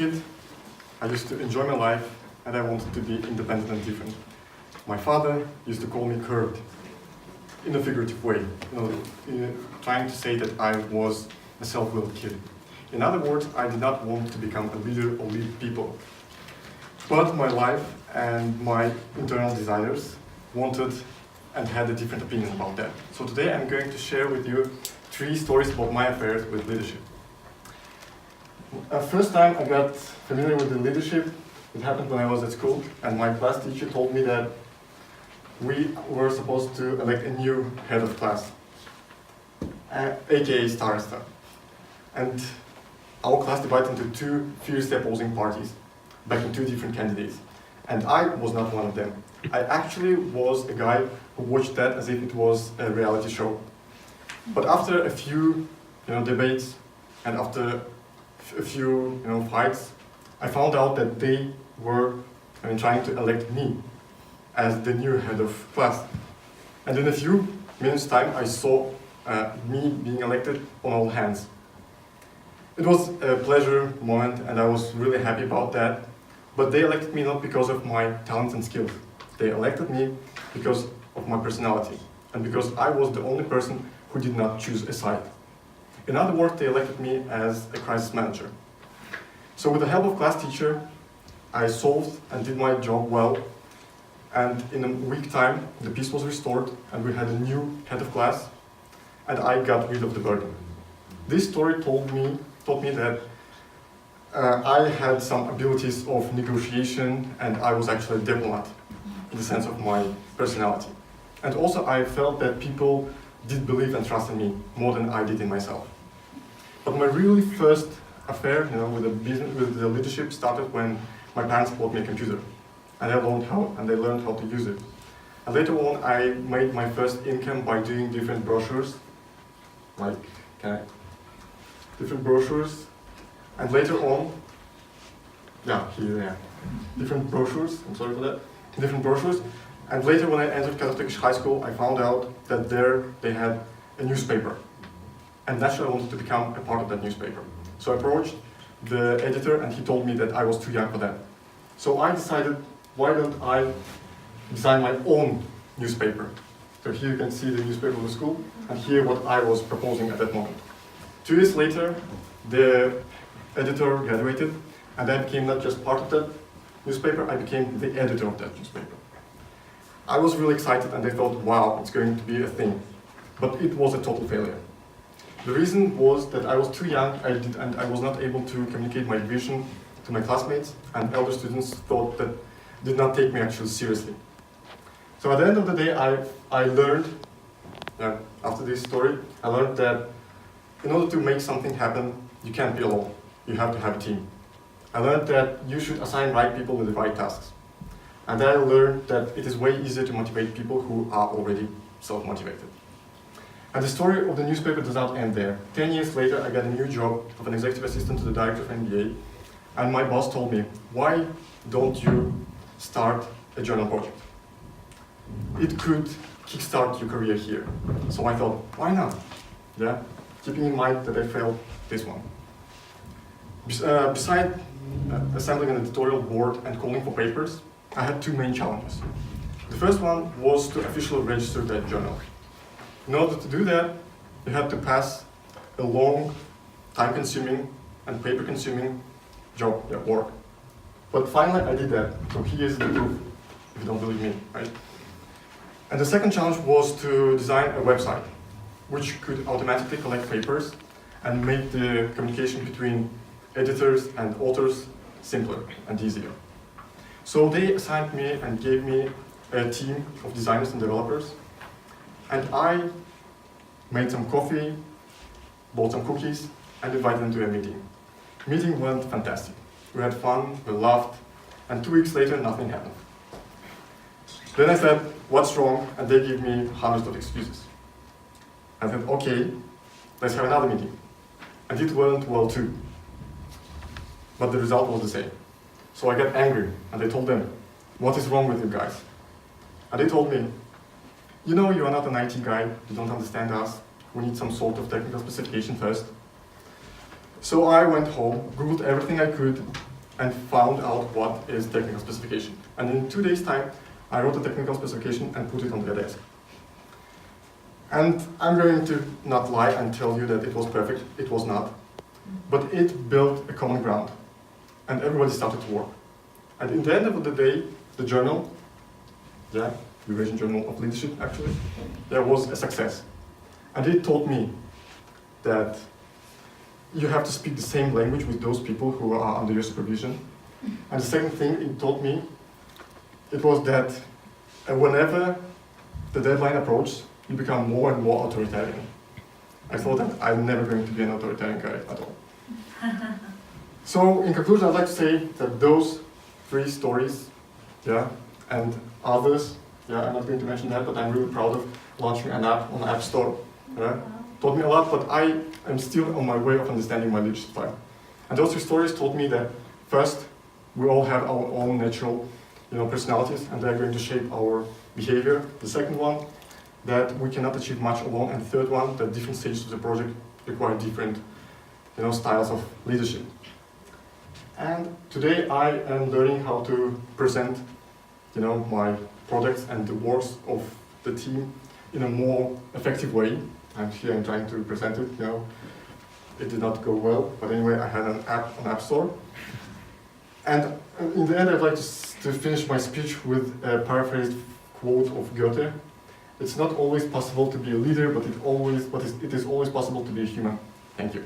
kid, I used to enjoy my life and I wanted to be independent and different. My father used to call me curved in a figurative way, trying to say that I was a self-willed kid. In other words, I did not want to become a leader or lead people. But my life and my internal desires wanted and had a different opinion about that. So today I'm going to share with you 3 stories about my affairs with leadership. First time I got familiar with the leadership, it happened when I was at school, and my class teacher told me that we were supposed to elect a new head of class, aka Starosta. And our class divided into 2 fiercely opposing parties, backing 2 different candidates. And I was not one of them. I actually was a guy who watched that as if it was a reality show. But after a few debates and after a few fights, I found out that they were trying to elect me as the new head of class. And in a few minutes' time, I saw me being elected on all hands. It was a pleasure moment, and I was really happy about that. But they elected me not because of my talents and skills. They elected me because of my personality, and because I was the only person who did not choose a side. In other words, they elected me as a crisis manager. So with the help of class teacher, I solved and did my job well, and in a week time, the peace was restored, and we had a new head of class, and I got rid of the burden. This story taught me that I had some abilities of negotiation, and I was actually a diplomat in the sense of my personality. And also I felt that people did believe and trust in me more than I did in myself. But my really first affair with the leadership started when my parents bought me a computer, and I learned how to use it. And later on I made my first income by doing different brochures, and later on, different brochures, I'm sorry for that, different brochures. And later when I entered Catholic High School, I found out that there they had a newspaper. And naturally I wanted to become a part of that newspaper. So I approached the editor and he told me that I was too young for that. So I decided, why don't I design my own newspaper? So here you can see the newspaper of the school, and here what I was proposing at that moment. 2 years later, the editor graduated, and I became not just part of that newspaper, I became the editor of that newspaper. I was really excited, and I thought, wow, it's going to be a thing. But it was a total failure. The reason was that I was too young, and I was not able to communicate my vision to my classmates, and elder students did not take me actually seriously. So at the end of the day, I learned, after this story, I learned that in order to make something happen, you can't be alone. You have to have a team. I learned that you should assign right people with the right tasks. And I learned that it is way easier to motivate people who are already self-motivated. And the story of the newspaper does not end there. 10 years later, I got a new job of an executive assistant to the director of MBA, and my boss told me, why don't you start a journal project? It could kickstart your career here. So I thought, why not? Keeping in mind that I failed this one. Besides assembling an editorial board and calling for papers, I had 2 main challenges. The first one was to officially register that journal. In order to do that, you had to pass a long, time-consuming and paper-consuming work. But finally, I did that. So here's the proof, if you don't believe me, right? And the second challenge was to design a website which could automatically collect papers and make the communication between editors and authors simpler and easier. So they assigned me and gave me a team of designers and developers, and I made some coffee, bought some cookies, and invited them to a meeting. The meeting went fantastic. We had fun, we laughed, and 2 weeks later, nothing happened. Then I said, what's wrong? And they gave me hundreds of excuses. I said, okay, let's have another meeting. And it went well too. But the result was the same. So I got angry, and I told them, what is wrong with you guys? And they told me, you know, you are not an IT guy, you don't understand us, we need some sort of technical specification first. So I went home, Googled everything I could, and found out what is technical specification. And in 2 days' time, I wrote a technical specification and put it on their desk. And I'm going to not lie and tell you that it was perfect. It was not. But it built a common ground. And everybody started to work. And in the end of the day, the journal, the Eurasian Journal of Leadership actually, there was a success. And it taught me that you have to speak the same language with those people who are under your supervision. And the second thing it taught me, it was that whenever the deadline approached, you become more and more authoritarian. I thought that I'm never going to be an authoritarian guy at all. So in conclusion, I'd like to say that those 3 stories, and others, I'm not going to mention that, but I'm really proud of launching an app on App Store. Taught me a lot, but I am still on my way of understanding my leadership style. And those 2 stories taught me that first, we all have our own natural personalities, and they're going to shape our behavior. The second one, that we cannot achieve much alone. And the third one, that different stages of the project require different styles of leadership. And today I am learning how to present my projects and the works of the team in a more effective way. And here I'm trying to present it. It did not go well, but anyway, I had an app on App Store. And in the end, I'd like to finish my speech with a paraphrased quote of Goethe. It's not always possible to be a leader, but it is always possible to be a human. Thank you.